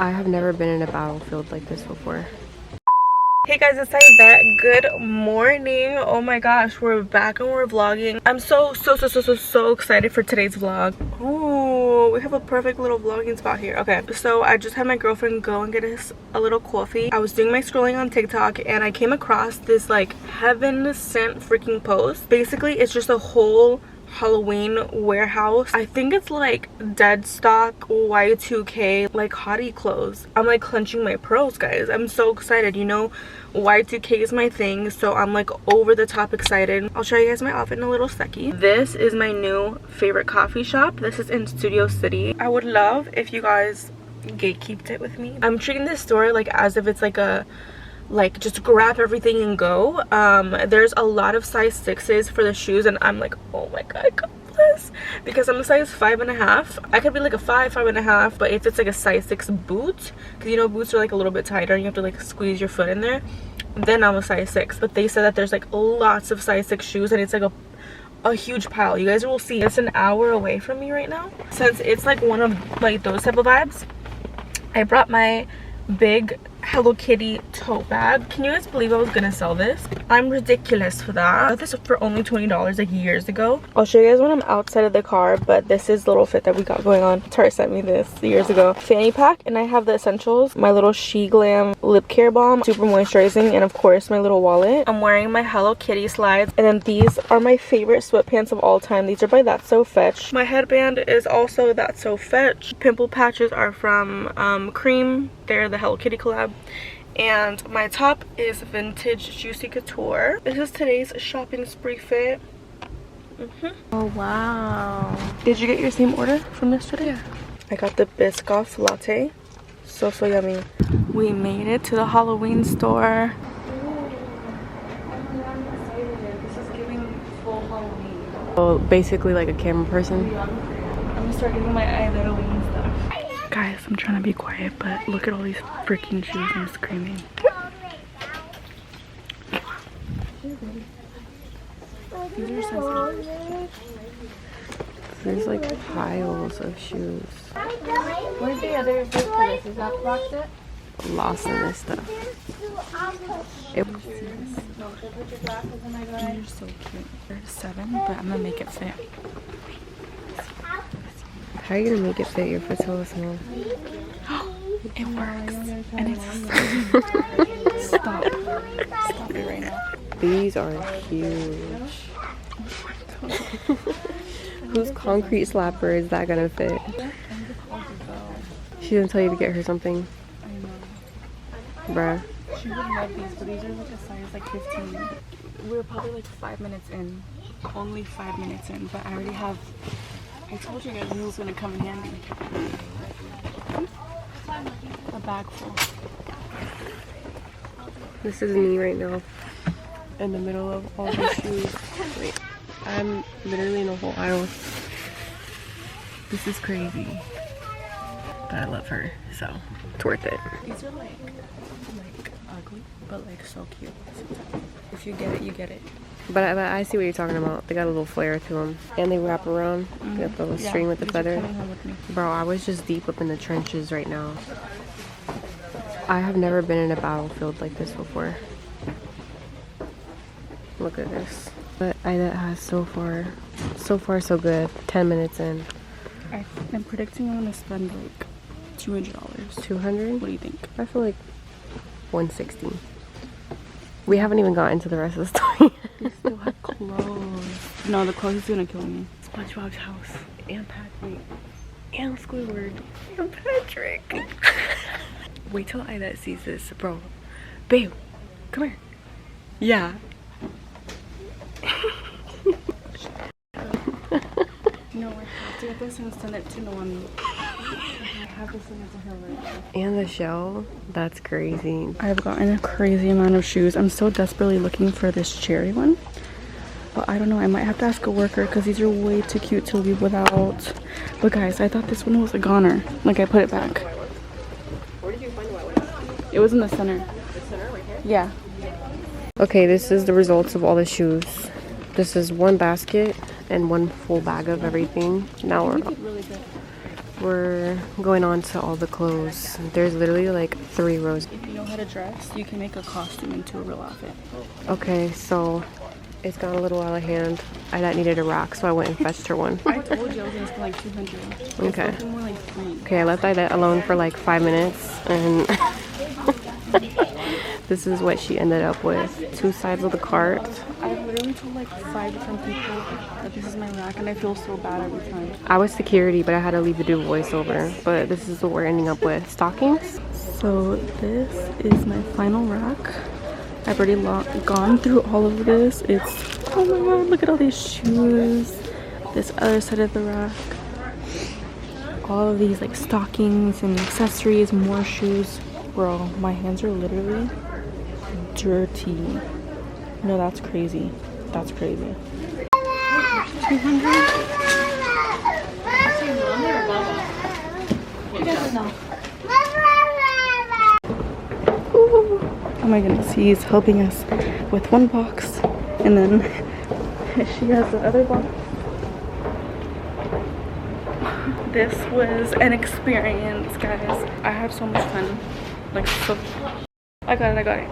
I have never been in a battlefield like this before. Hey guys, it's Aidette. Good morning. Oh my gosh, we're back and we're vlogging. I'm so excited for today's vlog. Oh, we have a perfect little vlogging spot here. Okay, so I just had my girlfriend go and get us a little coffee. I was doing my scrolling on TikTok and I came across this like heaven sent freaking post. Basically, it's just a whole Halloween warehouse. I think it's like Deadstock, Y2K, like hottie clothes. I'm like clenching my pearls, guys. I'm so excited. You know, Y2K is my thing, so I'm like over the top excited. I'll show you guys my outfit in a little second. This is my new favorite coffee shop. This is in Studio City. I would love if you guys gatekeeped it with me. I'm treating this store like as if it's like a just grab everything and go. There's a lot of size 6s for the shoes and I'm like, oh my god, God bless, because I'm a size 5.5. I could be like a 5.5, but if it's like a size 6 boot, because you know boots are like a little bit tighter and you have to like squeeze your foot in there, then I'm a size 6. But they said that there's like lots of size 6 shoes and it's like a huge pile. You guys will see. It's an hour away from me right now. Since it's like one of like those type of vibes, I brought my big Hello Kitty tote bag. Can you guys believe I was gonna sell this? I'm ridiculous for that. I got this for only $20 like years ago. I'll show you guys when I'm outside of the car, but this is the little fit that we got going on. Tara sent me this years ago. Fanny pack, and I have the essentials. My little She Glam lip care balm, super moisturizing, and of course my little wallet. I'm wearing my Hello Kitty slides, and then these are my favorite sweatpants of all time. These are by That's So Fetch. My headband is also That's So Fetch. Pimple patches are from Cream. They're the Hello Kitty collab. And my top is vintage Juicy Couture. This is today's shopping spree fit. Oh wow. Did you get your same order from yesterday? Yeah. I got the Biscoff latte. So yummy. We made it to the Halloween store. This is giving full Halloween. Oh, basically like a camera person. I'm gonna start getting my Halloween stuff. Guys, I'm trying to be quiet, but look at all these freaking shoes. I'm screaming. These are so sweet. There's like piles of shoes. Where's the other boot for this? Is that boxed it? Lost in this stuff. You're so cute. They're 7, but I'm gonna make it fit. How are you gonna make it fit? Your foot's so small. It works. And it's Stop it right now. These are huge. Whose concrete slapper is that gonna fit? She didn't tell you to get her something. I know. Bruh. She would love these, but these are like a size like 15. We were probably like 5 minutes in. Only 5 minutes in, but I already have. I told you guys it was gonna come in handy. A bag full. This is me right now. In the middle of all these shoes. Wait. I'm literally in a whole aisle. This is crazy. But I love her, so it's worth it. These are like ugly, but like so cute. If you get it, you get it. But I see what you're talking about. They got a little flair to them. And they wrap around. They got the little string with the feather. Bro, I was just deep up in the trenches right now. I have never been in a battlefield like this before. Look at this. But Aidette has so far so good. 10 minutes in. I'm predicting I'm gonna spend like $200. 200? What do you think? I feel like 160. We haven't even gotten to the rest of the story. We still have clothes. No, the clothes is gonna kill me. SpongeBob's house. And Patrick. And Squidward. And Patrick. Wait till Aidette sees this. Bro. Babe. Come here. Yeah. No, I have to get this and send it to Noemi. I have to send it to her right now. And the shell. That's crazy. I've gotten a crazy amount of shoes. I'm so desperately looking for this cherry one. But I don't know. I might have to ask a worker because these are way too cute to leave without. But guys, I thought this one was a goner. Like I put it back. Where did you find the white one? It was in the center. The center right here? Yeah. Okay, this is the results of all the shoes. This is one basket and one full bag of everything. Now we're Really good. we're going on to all the clothes. There's literally like 3 rows. If you know how to dress, you can make a costume into a real outfit. Okay, so it's gone a little out of hand. Aidette needed a rock, so I went and fetched her one. I told you I was gonna spend like 200. Okay. It's more like 3. Okay, I left Aidette alone for like 5 minutes, and this is what she ended up with. 2 sides of the cart. I've literally told like 5 different people that this is my rack, and I feel so bad every time. I was security, but I had to leave to do voiceover. But this is what we're ending up with. Stockings. So this is my final rack. I've already gone through all of this. It's, oh my god, look at all these shoes. This other side of the rack. All of these like stockings and accessories, more shoes. Bro, my hands are literally dirty. No, that's crazy. That's crazy. 200? Oh my goodness, he's helping us with one box, and then she has the other box. This was an experience, guys. I had so much fun. Like, so. I got it.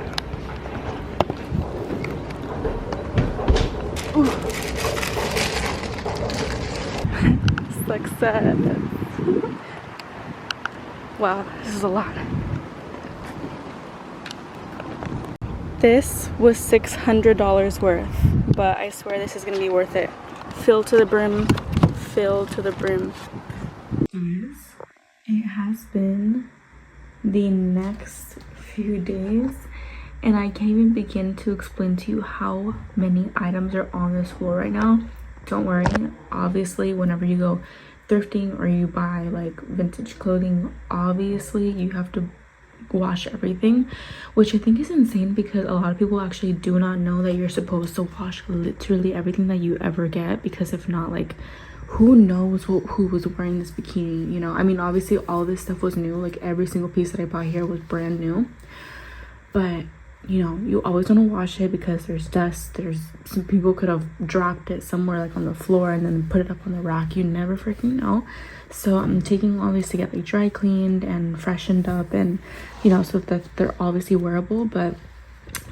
Ooh. Success. Wow, this is a lot. This was $600 worth, but I swear this is gonna be worth it. Fill to the brim, fill to the brim. It has been the next few days, and I can't even begin to explain to you how many items are on this floor right now. Don't worry, obviously whenever you go thrifting or you buy like vintage clothing, obviously you have to wash everything, which I think is insane because a lot of people actually do not know that you're supposed to wash literally everything that you ever get, because if not, like, who knows who was wearing this bikini, you know? I mean, obviously all this stuff was new, like every single piece that I bought here was brand new, but you know, you always want to wash it because there's dust, there's some people could have dropped it somewhere like on the floor and then put it up on the rack. You never freaking know. So I'm taking all these to get like dry cleaned and freshened up, and you know, so that they're obviously wearable. But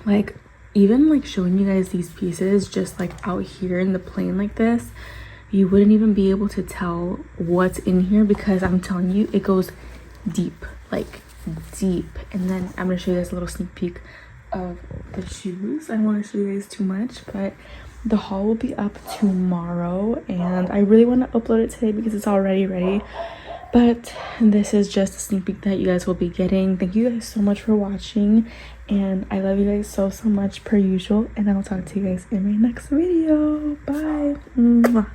like, even like showing you guys these pieces just like out here in the plane like this, you wouldn't even be able to tell what's in here, because I'm telling you, it goes deep, like deep. And then I'm gonna show you guys a little sneak peek of the shoes. I don't want to show you guys too much, but the haul will be up tomorrow, and I really want to upload it today because it's already ready. But this is just a sneak peek that you guys will be getting. Thank you guys so much for watching, and I love you guys so much per usual, and I'll talk to you guys in my next video. Bye. Mwah.